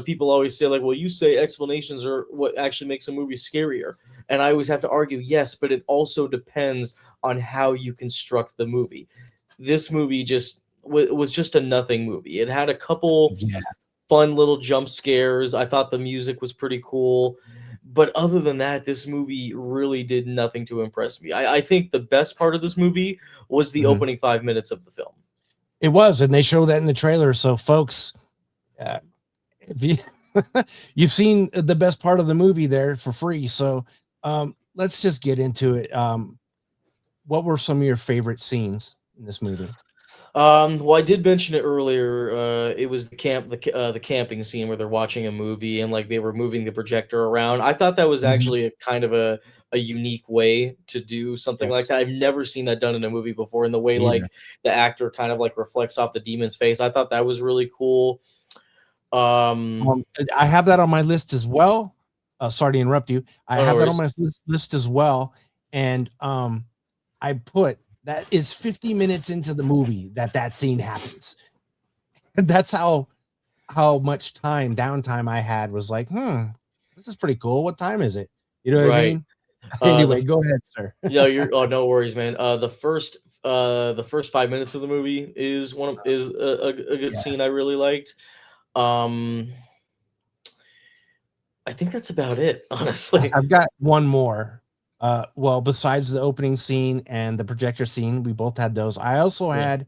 Speaker 2: People always say like, "Well, you say explanations are what actually makes a movie scarier," and I always have to argue, yes, but it also depends on how you construct the movie. This movie just was just a nothing movie. It had a couple
Speaker 1: Yeah.
Speaker 2: fun little jump scares. I thought the music was pretty cool. But other than that, this movie really did nothing to impress me. I think the best part of this movie was the
Speaker 1: Mhm.
Speaker 2: opening 5 minutes of the film.
Speaker 1: It was, and they show that in the trailer. So, folks, uh, if you you've seen the best part of the movie there for free. So, let's just get into it. What were some of your favorite scenes in this movie?
Speaker 2: Well, I did mention it earlier. It was the camping scene where they're watching a movie and like they were moving the projector around. I thought that was
Speaker 1: Mhm.
Speaker 2: actually a kind of a unique way to do something like
Speaker 1: Yes,
Speaker 2: that. I've never seen that done in a movie before. In the way
Speaker 1: me either.
Speaker 2: like the actor kind of like reflects off the demon's face. I thought that was really cool. Um,
Speaker 1: I have that on my list as well. Sorry to interrupt you. I
Speaker 2: oh no
Speaker 1: have that on
Speaker 2: worries.
Speaker 1: my list as well, and I put that is 50 minutes into the movie that scene happens. And that's how much downtime I had was like, this is pretty cool. What time is it? You know what I
Speaker 2: Right.
Speaker 1: mean?
Speaker 2: The
Speaker 1: Anyway, go ahead, sir.
Speaker 2: Yeah, you're oh, no worries, man. The first 5 minutes of the movie is a good
Speaker 1: Yeah,
Speaker 2: scene I really liked. Um, I think that's about it, honestly.
Speaker 1: I've got one more. Well, besides the opening scene and the projector scene, we both had those. I also
Speaker 2: Yeah.
Speaker 1: had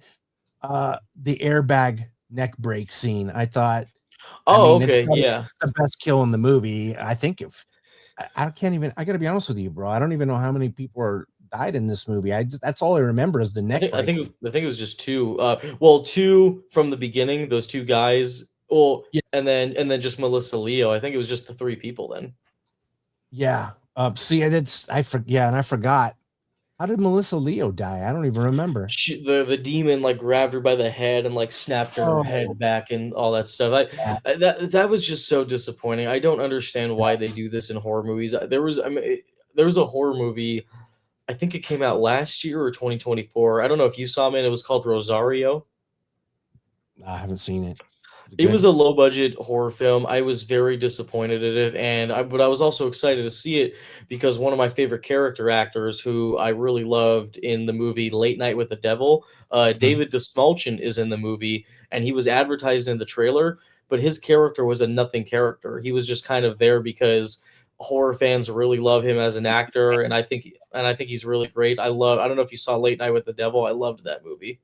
Speaker 1: the airbag neck break scene. I thought, I
Speaker 2: Oh,
Speaker 1: mean,
Speaker 2: okay, yeah.
Speaker 1: it's the best kill in the movie. I think if I can't even, I gotta be honest with you, bro. I don't even know how many people died in this movie. That's all I remember is the
Speaker 2: I
Speaker 1: neck
Speaker 2: think I
Speaker 1: break.
Speaker 2: think I think it was just 2, well, 2 from the beginning, those 2 guys, well,
Speaker 1: Yeah,
Speaker 2: and then just Melissa Leo. I think it was just the 3 people then.
Speaker 1: yeah. See, yeah, and I forgot. How did Melissa Leo die? I don't even remember.
Speaker 2: The demon like grabbed her by the head and like snapped her
Speaker 1: Oh,
Speaker 2: head back and all that stuff.
Speaker 1: yeah,
Speaker 2: That was just so disappointing. I don't understand
Speaker 1: yeah.
Speaker 2: why they do this in horror movies. There was a horror movie. I think it came out last year or 2024. I don't know if you saw it. It was called Rosario.
Speaker 1: I haven't seen it. Is it
Speaker 2: It was
Speaker 1: good?
Speaker 2: a low budget horror film. I was very disappointed in it, but I was also excited to see it because one of my favorite character actors, who I really loved in the movie Late Night with the Devil,
Speaker 1: Mhm.
Speaker 2: David Dastmalchian is in the movie, and he was advertised in the trailer, but his character was a nothing character. He was just kind of there because horror fans really love him as an actor, and I think he's really great. I don't know if you saw Late Night with the Devil. I loved that movie.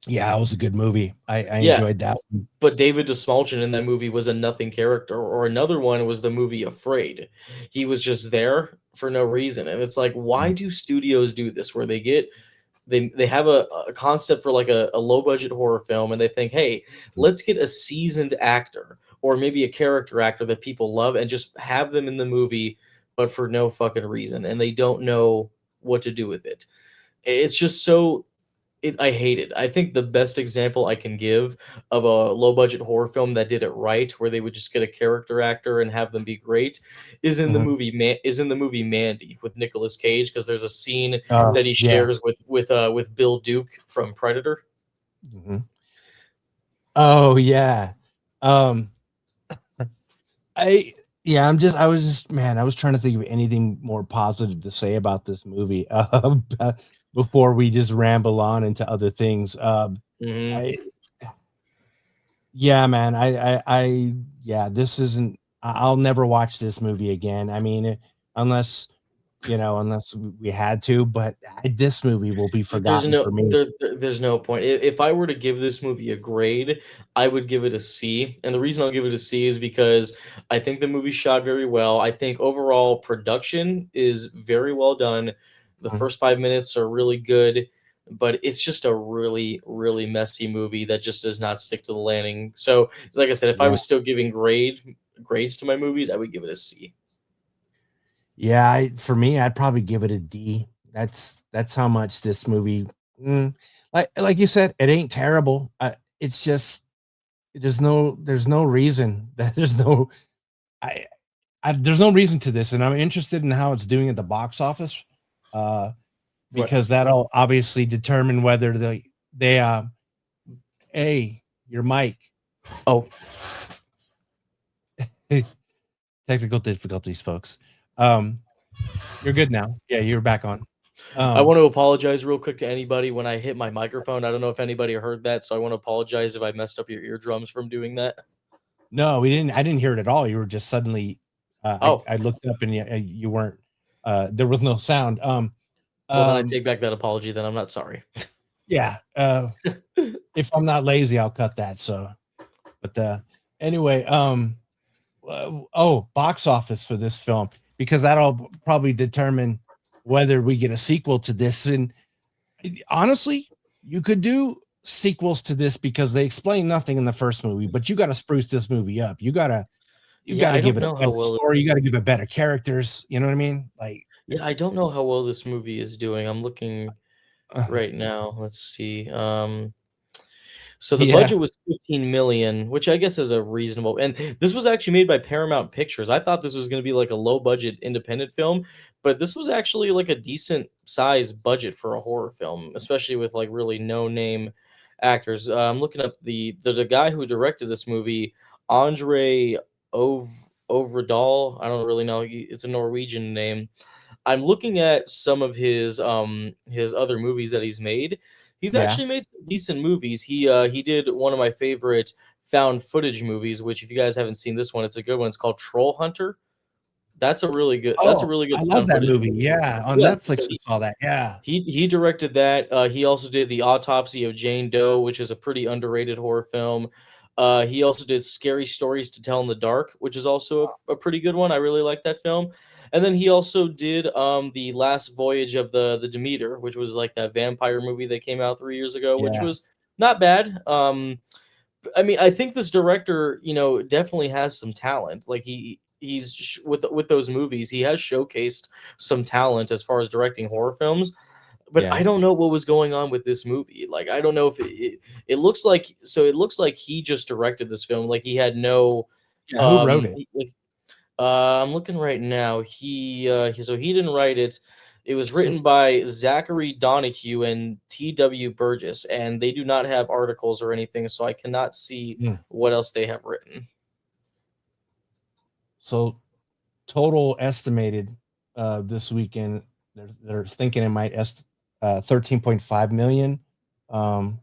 Speaker 1: Yeah, it was a good movie. I
Speaker 2: Yeah,
Speaker 1: enjoyed that.
Speaker 2: but David Dastmalchian in that movie was a nothing character. Or another one was the movie Afraid. He was just there for no reason, and it's like, why
Speaker 1: Mm.
Speaker 2: do studios do this? Where they have a concept for like a low budget horror film, and they think, hey, let's get a seasoned actor or maybe a character actor that people love and just have them in the movie, but for no fucking reason, and they don't know what to do with it. It's just so I hate it. I think the best example I can give of a low budget horror film that did it right, where they would just get a character actor and have them be great,
Speaker 1: Mhm.
Speaker 2: is in the movie Mandy with Nicolas Cage, because there's a scene that he
Speaker 1: Yeah.
Speaker 2: shares with Bill Duke from Predator.
Speaker 1: Mhm. Oh yeah. Um, I yeah, I was just man, I was trying to think of anything more positive to say about this movie before we just ramble on into other things.
Speaker 2: Hmm.
Speaker 1: I yeah, man, yeah, this isn't. I'll never watch this movie again. I mean, unless unless we had to, but this movie will be forgotten for me.
Speaker 2: There's no point. If I were to give this movie a grade, I would give it a C. And the reason I'll give it a C is because I think the movie shot very well. I think overall production is very well done. The
Speaker 1: Mhm.
Speaker 2: first 5 minutes are really good, but it's just a really, really messy movie that just does not stick to the landing. So, like I said, if I
Speaker 1: Yeah.
Speaker 2: was still giving grades to my movies, I would give it a C.
Speaker 1: Yeah, for me, I'd probably give it a D. That's how much this movie, mm, like you said, it ain't terrible. It's just there's no reason that I, there's no reason to this, and I'm interested in how it's doing at the box office, uh,
Speaker 2: Right.
Speaker 1: because that'll obviously determine whether they hey, your mic,
Speaker 2: Oh,
Speaker 1: technical difficulties, folks. Um, you're good now. Yeah, you're back on.
Speaker 2: I
Speaker 1: Um,
Speaker 2: want to apologize real quick to anybody when I hit my microphone. I don't know if anybody heard that, so I want to apologize if I messed up your eardrums from doing that.
Speaker 1: No, we didn't. I didn't hear it at all. You were just suddenly.
Speaker 2: Oh,
Speaker 1: I looked up and you weren't. There was no sound.
Speaker 2: well, then I
Speaker 1: Um.
Speaker 2: take back that apology. Then I'm not sorry.
Speaker 1: Yeah. If I'm not lazy, I'll cut that. So, but anyway. Oh, box office for this film, because that'll probably determine whether we get a sequel to this. And honestly, you could do sequels to this because they explain nothing in the first movie, but you got to spruce this movie up. You
Speaker 2: Yeah,
Speaker 1: gotta
Speaker 2: I
Speaker 1: give
Speaker 2: don't
Speaker 1: it a
Speaker 2: know how
Speaker 1: better
Speaker 2: well.
Speaker 1: story, you gotta give it better characters, you know what I mean? Like,
Speaker 2: Yeah, I don't know how well this movie is doing. I'm looking
Speaker 1: uh,
Speaker 2: right now. Let's see. So the
Speaker 1: yeah,
Speaker 2: budget was 15 million, which I guess is a reasonable. And this was actually made by Paramount Pictures. I thought this was going to be like a low budget independent film, but this was actually like a decent size budget for a horror film, especially with like really no name actors. I'm looking up the guy who directed this movie, Andre Ovredal. I don't really know. It's a Norwegian name. I'm looking at some of his other movies that he's made. He's
Speaker 1: yeah.
Speaker 2: actually made some decent movies. He did one of my favorite found footage movies, which if you guys haven't seen this one, it's a good one. It's called Troll Hunter. That's a
Speaker 1: Oh,
Speaker 2: really good
Speaker 1: I love
Speaker 2: found
Speaker 1: that
Speaker 2: footage
Speaker 1: movie,
Speaker 2: movie.
Speaker 1: yeah, on
Speaker 2: Yeah, so
Speaker 1: Netflix I saw that, yeah.
Speaker 2: he directed that. He also did The Autopsy of Jane Doe, which is a pretty underrated horror film. He also did Scary Stories to Tell in the Dark, which is also a pretty good one. I really like that film. And then he also did The Last Voyage of the Demeter, which was like that vampire movie that came out 3 years ago, which
Speaker 1: Yeah,
Speaker 2: was not bad. I mean, I think this director, definitely has some talent. Like with those movies, he has showcased some talent as far as directing horror films. But I
Speaker 1: yeah.
Speaker 2: don't know what was going on with this movie. Like, I don't know if it looks like it looks like he just directed this film. Like he had no
Speaker 1: Yeah, who wrote it?
Speaker 2: I'm looking right now. So he didn't write it. It was
Speaker 1: So
Speaker 2: written by Zachary Donahue and T.W. Burgess, and they do not have articles or anything, so I cannot see
Speaker 1: mm,
Speaker 2: what else they have written.
Speaker 1: so total estimated, this weekend, they're thinking it might 13.5 million, um,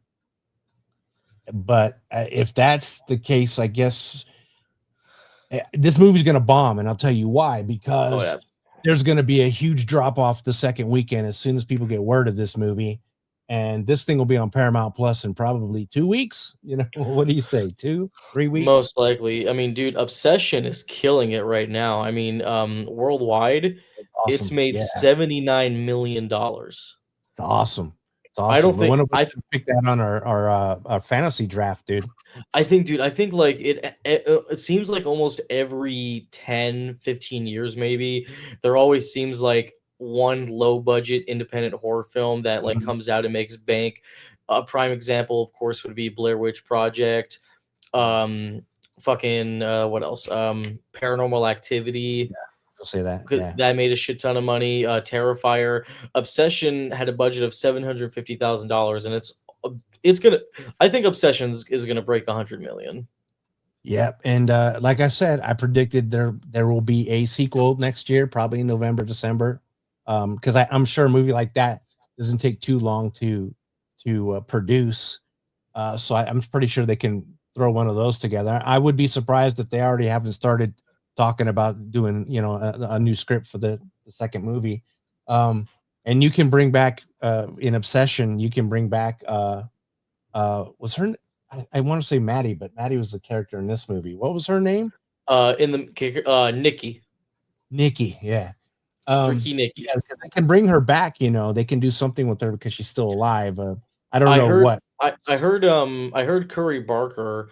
Speaker 1: but, if that's the case, I guess This movie's going to bomb, and I'll tell you why.
Speaker 2: Oh
Speaker 1: Because
Speaker 2: yeah.
Speaker 1: there's going to be a huge drop off the second weekend as soon as people get word of this movie, and this thing will be on Paramount Plus in probably 2 weeks. You know, what do you say? 2-3 weeks?
Speaker 2: Most likely. I mean, dude, Obsession is killing it right now. I mean, worldwide, it's
Speaker 1: Awesome.
Speaker 2: made
Speaker 1: Yeah,
Speaker 2: $79 million.
Speaker 1: it's awesome. It's
Speaker 2: I
Speaker 1: awesome.
Speaker 2: don't
Speaker 1: But
Speaker 2: think
Speaker 1: when are we
Speaker 2: I
Speaker 1: gonna pick that on our fantasy draft, dude?
Speaker 2: I think like it seems like almost every 10, 15 years maybe there always seems like one low budget independent horror film that like
Speaker 1: Mhm.
Speaker 2: comes out and makes bank. A prime example, of course, would be Blair Witch Project. Um, fucking what else? Paranormal Activity.
Speaker 1: I'll say that. Yeah.
Speaker 2: That made a shit ton of money. Terrifier. Obsession had a budget of $750,000, and it's gonna. I think Obsessions is gonna break 100 million.
Speaker 1: Yep. And like I said, I predicted there will be a sequel next year, probably in November, December. Because I'm sure a movie like that doesn't take too long to produce. I'm pretty sure they can throw one of those together. I would be surprised if they already haven't started talking about doing, a new script for the second movie. And you can bring back in Obsession, you can bring back was her I want to say Maddie, but Maddie was the character in this movie. What was her name?
Speaker 2: In the Nikki,
Speaker 1: Nikki. Yeah.
Speaker 2: Freaky Nikki.
Speaker 1: Yeah, 'cause they can bring her back, they can do something with her because she's still alive. I don't
Speaker 2: I
Speaker 1: know
Speaker 2: heard.
Speaker 1: what.
Speaker 2: I heard Curry Barker.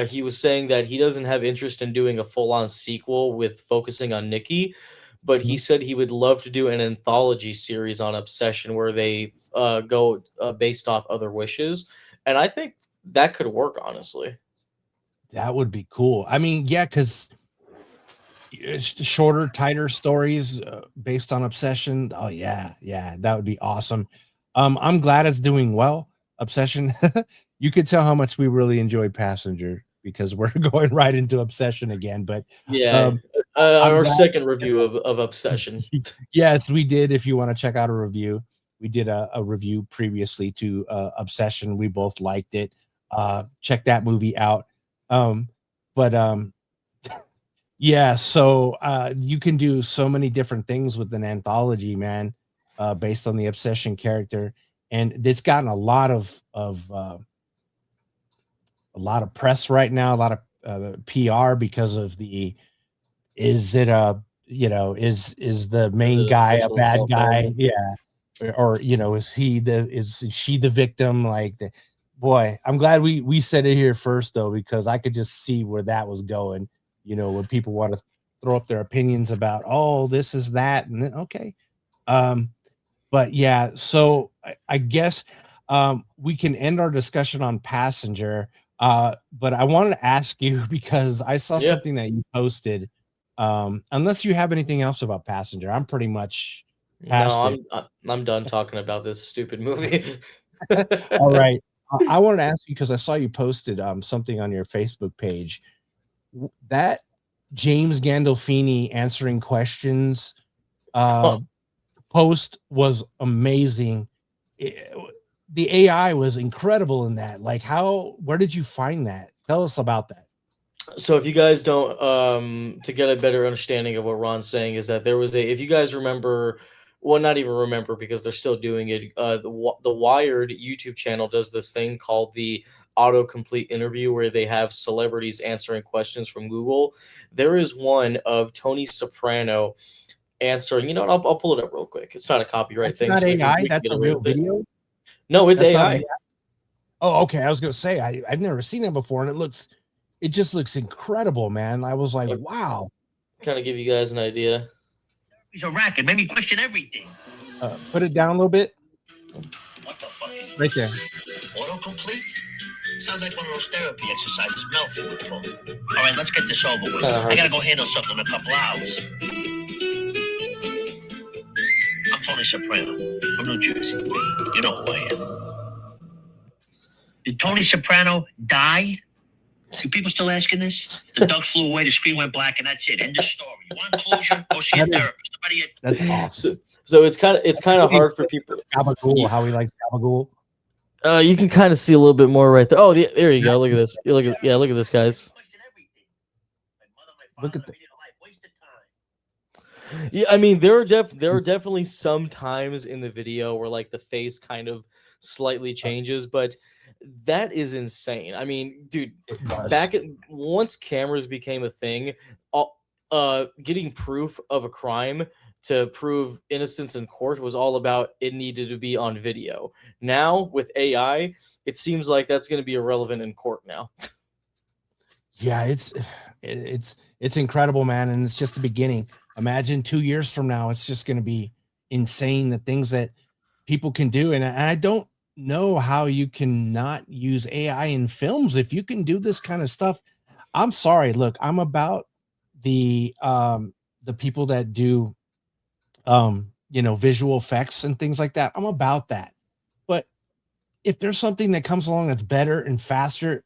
Speaker 2: He was saying that he doesn't have interest in doing a full-on sequel with focusing on Nikki, but he
Speaker 1: Mhm.
Speaker 2: said he would love to do an anthology series on Obsession where they go based off other wishes, and I think that could work honestly.
Speaker 1: That would be cool. I mean, yeah, because it's shorter, tighter stories based on Obsession. Oh yeah, yeah, that would be awesome. I'm glad it's doing well. Obsession. You could tell how much we really enjoyed Passenger because we're going right into Obsession again. But
Speaker 2: Yeah,
Speaker 1: um, I'm
Speaker 2: our
Speaker 1: glad.
Speaker 2: second review of Obsession.
Speaker 1: Yes, we did. If you want to check out a review, we did a review previously to Obsession. We both liked it. Check that movie out. Um, but yeah, so you can do so many different things with an anthology, man, based on the Obsession character, and it's gotten a lot of press right now, a lot of PR because of the is it a is the
Speaker 2: Is
Speaker 1: main
Speaker 2: it a
Speaker 1: guy a
Speaker 2: sexual
Speaker 1: bad
Speaker 2: assault
Speaker 1: guy?
Speaker 2: film?
Speaker 1: Yeah, or is she the victim? Like, boy, I'm glad we said it here first though, because I could just see where that was going. When people want to throw up their opinions about, oh, this is that, and then okay. Um, but yeah, so I guess we can end our discussion on Passenger. But I wanted to ask you because I saw
Speaker 2: Yeah.
Speaker 1: something that you posted. Unless you have anything else about Passenger, I'm pretty much
Speaker 2: No,
Speaker 1: past it.
Speaker 2: I'm done talking about this stupid movie.
Speaker 1: All right. I wanted to ask you because I saw you posted something on your Facebook page. That James Gandolfini answering questions
Speaker 2: Oh,
Speaker 1: post was amazing. It- the AI was incredible in that. Like, where did you find that? Tell us about that.
Speaker 2: so if you guys don't to get a better understanding of what Ron's saying is that there was a if you guys remember, well, not even remember because they're still doing it, the Wired YouTube channel does this thing called the autocomplete interview where they have celebrities answering questions from Google. There is one of Tony Soprano answering. You know what? I'll pull it up real quick. It's not a copyright
Speaker 1: That's
Speaker 2: thing,
Speaker 1: not
Speaker 2: so
Speaker 1: AI.
Speaker 2: we can
Speaker 1: That's
Speaker 2: get
Speaker 1: a
Speaker 2: away
Speaker 1: real
Speaker 2: with it.
Speaker 1: video.
Speaker 2: No, it's
Speaker 1: That's not
Speaker 2: AI.
Speaker 1: AI. Oh, okay. I was gonna say I've never seen that before, and it just looks incredible, man. I was like,
Speaker 2: I'll
Speaker 1: wow.
Speaker 2: kind of give you guys an idea.
Speaker 3: He's a racket. Made me question everything.
Speaker 1: Put it down a little bit.
Speaker 3: What the fuck is
Speaker 1: Right there.
Speaker 3: Autocomplete? Sounds like one of those therapy exercises Melfi would pull. All right, let's get this over with.
Speaker 2: Kinda hard
Speaker 3: I gotta
Speaker 2: to
Speaker 3: go handle something in a couple hours. I'm Tony Soprano from New Jersey. You know who I am. Did Tony Soprano die? Do people still asking this? The dog flew away, the screen went black, and that's it. End of story. You want closure? Go see a therapist.
Speaker 1: That's awesome.
Speaker 2: So it's kind of hard for people.
Speaker 1: Gabagool, how he likes Gabagool.
Speaker 2: You can kind of see a little bit more right there. Oh, there you go. Look at this. Look at this, guys.
Speaker 1: Look at the
Speaker 2: Yeah, I mean there are definitely some times in the video where like the face kind of slightly changes, but that is insane. I mean, dude,
Speaker 1: it was.
Speaker 2: back at once cameras became a thing, getting proof of a crime to prove innocence in court was all about it needed to be on video. Now with AI, it seems like that's going to be irrelevant in court now.
Speaker 1: Yeah, it's incredible, man, and it's just the beginning. Imagine 2 years from now, it's just going to be insane the things that people can do, and I don't know how you can not use AI in films if you can do this kind of stuff. I'm sorry, look, I'm about the people that do visual effects and things like that. I'm about that. But if there's something that comes along that's better and faster,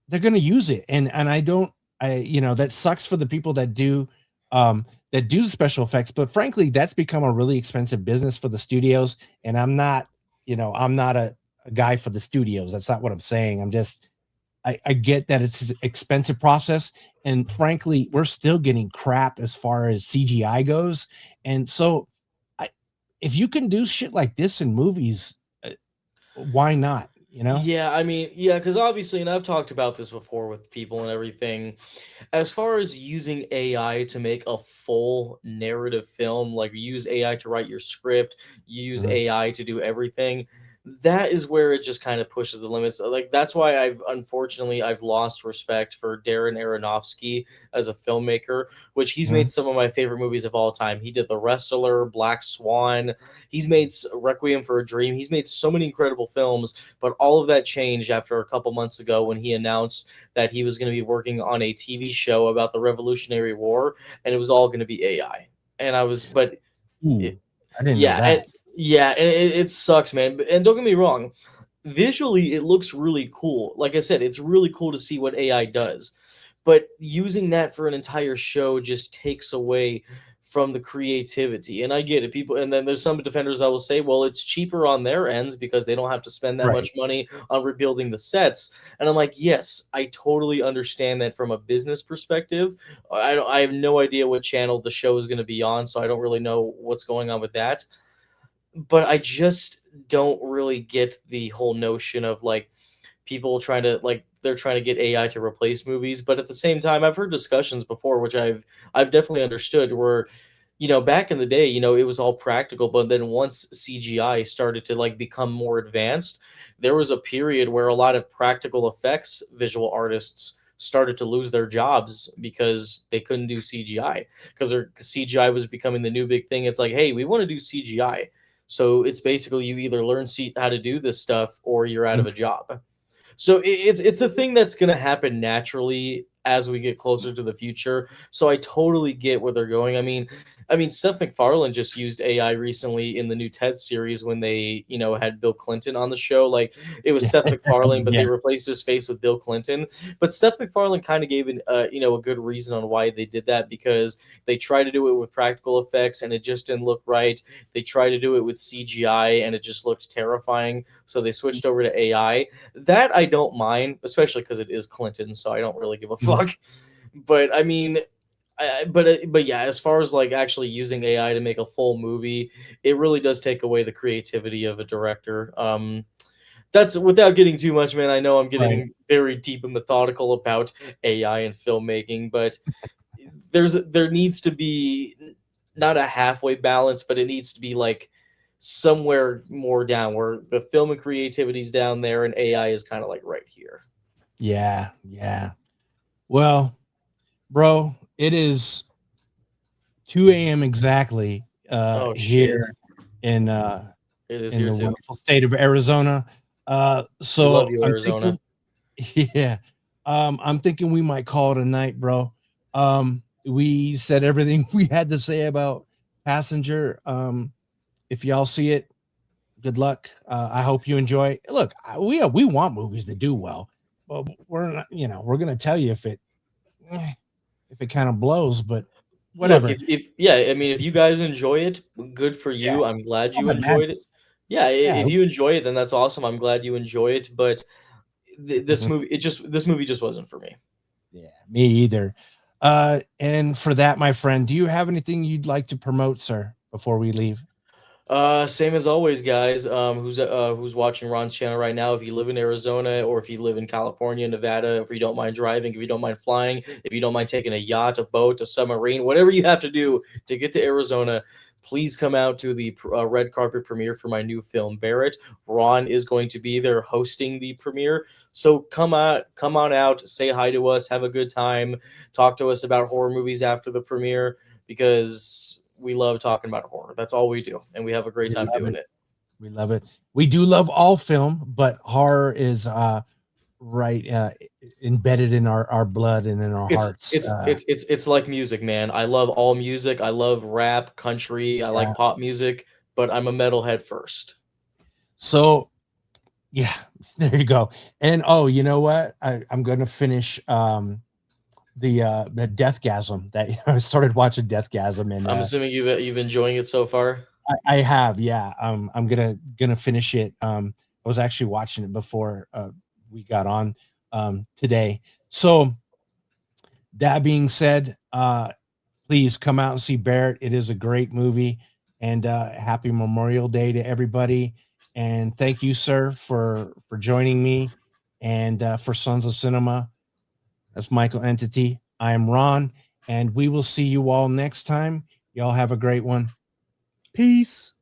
Speaker 1: they're going to use it. And I don't, that sucks for the people that do special effects, but frankly that's become a really expensive business for the studios, and I'm not a guy for the studios. That's not what I'm saying. I get that it's an expensive process, and frankly we're still getting crap as far as CGI goes. And so I if you can do shit like this in movies, why not,
Speaker 2: Yeah, I mean, yeah, because obviously, and I've talked about this before with people and everything. As far as using AI to make a full narrative film, like use AI to write your script, use
Speaker 1: Mhm.
Speaker 2: AI to do everything, that is where it just kind of pushes the limits. Like that's why I've lost respect for Darren Aronofsky as a filmmaker, which he's
Speaker 1: Mhm.
Speaker 2: made some of my favorite movies of all time. He did The Wrestler, Black Swan. He's made Requiem for a Dream. He's made so many incredible films, but all of that changed after a couple months ago when he announced that he was going to be working on a TV show about the Revolutionary War, and it was all going to be AI. And I was, but
Speaker 1: Ooh,
Speaker 2: it,
Speaker 1: I didn't know
Speaker 2: yeah, and
Speaker 1: that.
Speaker 2: yeah, and it sucks, man. And don't get me wrong, visually it looks really cool. Like I said, it's really cool to see what AI does, but using that for an entire show just takes away from the creativity. And I get it, people. And then there's some defenders I will say, well, it's cheaper on their ends because they don't have to spend that
Speaker 1: Right.
Speaker 2: much money on rebuilding the sets. And I'm like, yes, I totally understand that from a business perspective. I have no idea what channel the show is going to be on, so I don't really know what's going on with that. But I just don't really get the whole notion of like people trying to like they're trying to get AI to replace movies. But at the same time, I've heard discussions before, which I've definitely understood, where back in the day, it was all practical, but then once CGI started to like become more advanced, there was a period where a lot of practical effects visual artists started to lose their jobs because they couldn't do CGI because their CGI was becoming the new big thing. It's like, hey, we want to do CGI. So it's basically you either learn how to do this stuff or you're out of
Speaker 1: Mhm.
Speaker 2: a job. So it's a thing that's going to happen naturally as we get closer to the future. So I totally get where they're going. I mean, Seth MacFarlane just used AI recently in the new TED series when they, had Bill Clinton on the show. Like it was
Speaker 1: Yeah.
Speaker 2: Seth MacFarlane, but
Speaker 1: Yeah.
Speaker 2: they replaced his face with Bill Clinton. But Seth MacFarlane kind of gave a good reason on why they did that because they tried to do it with practical effects and it just didn't look right. They tried to do it with CGI and it just looked terrifying. So they switched over to AI. That I don't mind, especially because it is Clinton, so I don't really give a
Speaker 1: Mhm.
Speaker 2: fuck. But I mean, but yeah, as far as like actually using AI to make a full movie, it really does take away the creativity of a director. That's without getting too much, man. I know I'm
Speaker 1: Right.
Speaker 2: getting very deep and methodical about AI and filmmaking, but there needs to be not a halfway balance, but it needs to be like somewhere more down where the film and creativity is down there and AI is kind of like right here.
Speaker 1: Yeah. Yeah. Well, bro, it is 2 a.m. exactly
Speaker 2: Oh shit.
Speaker 1: here in
Speaker 2: It is
Speaker 1: in
Speaker 2: here
Speaker 1: the
Speaker 2: too.
Speaker 1: wonderful state of Arizona.
Speaker 2: We love
Speaker 1: So
Speaker 2: you,
Speaker 1: I'm
Speaker 2: Arizona.
Speaker 1: thinking, yeah, I'm thinking we might call it a night, bro. We said everything we had to say about Passenger. If y'all see it, good luck. I hope you enjoy. Look, we want movies to do well, but we're not, we're gonna tell you if it kind of blows, but
Speaker 2: Look,
Speaker 1: whatever.
Speaker 2: if yeah, I mean, if you guys enjoy it, good for
Speaker 1: Yeah,
Speaker 2: you. I'm glad
Speaker 1: it's all
Speaker 2: you
Speaker 1: that
Speaker 2: enjoyed it.
Speaker 1: matters.
Speaker 2: Yeah,
Speaker 1: Yeah.
Speaker 2: if you enjoy it, then that's awesome. I'm glad you enjoy it. But
Speaker 1: Mhm.
Speaker 2: this movie just wasn't for me.
Speaker 1: Yeah, me either. And for that, my friend, do you have anything you'd like to promote, sir, before we leave?
Speaker 2: Same as always, guys. Who's watching Ron's channel right now? If you live in Arizona, or if you live in California, Nevada, if you don't mind driving, if you don't mind flying, if you don't mind taking a yacht, a boat, a submarine, whatever you have to do to get to Arizona, please come out to the red carpet premiere for my new film, Barrett. Ron is going to be there hosting the premiere, so come on out, say hi to us, have a good time, talk to us about horror movies after the premiere, because we love talking about horror. That's all we do, and we have a great
Speaker 1: We
Speaker 2: time
Speaker 1: love
Speaker 2: doing
Speaker 1: it.
Speaker 2: it.
Speaker 1: We love it. We do love all film, but horror is right embedded in our blood and in our hearts.
Speaker 2: It's like music, man. I love all music. I love rap, country. I like pop music, but I'm a metalhead first.
Speaker 1: So yeah, there you go. And oh, you know what? I'm gonna finish the Deathgasm. That I started watching Deathgasm, and
Speaker 2: I'm assuming you've enjoying it so far.
Speaker 1: I have, yeah. I'm gonna finish it. I was actually watching it before we got on today. So that being said, please come out and see Barrett. It is a great movie, and happy Memorial Day to everybody. And thank you, sir, for joining me, and for Sons of Cinema. That's Michael Entity. I am Ron, and we will see you all next time. Y'all have a great one. Peace.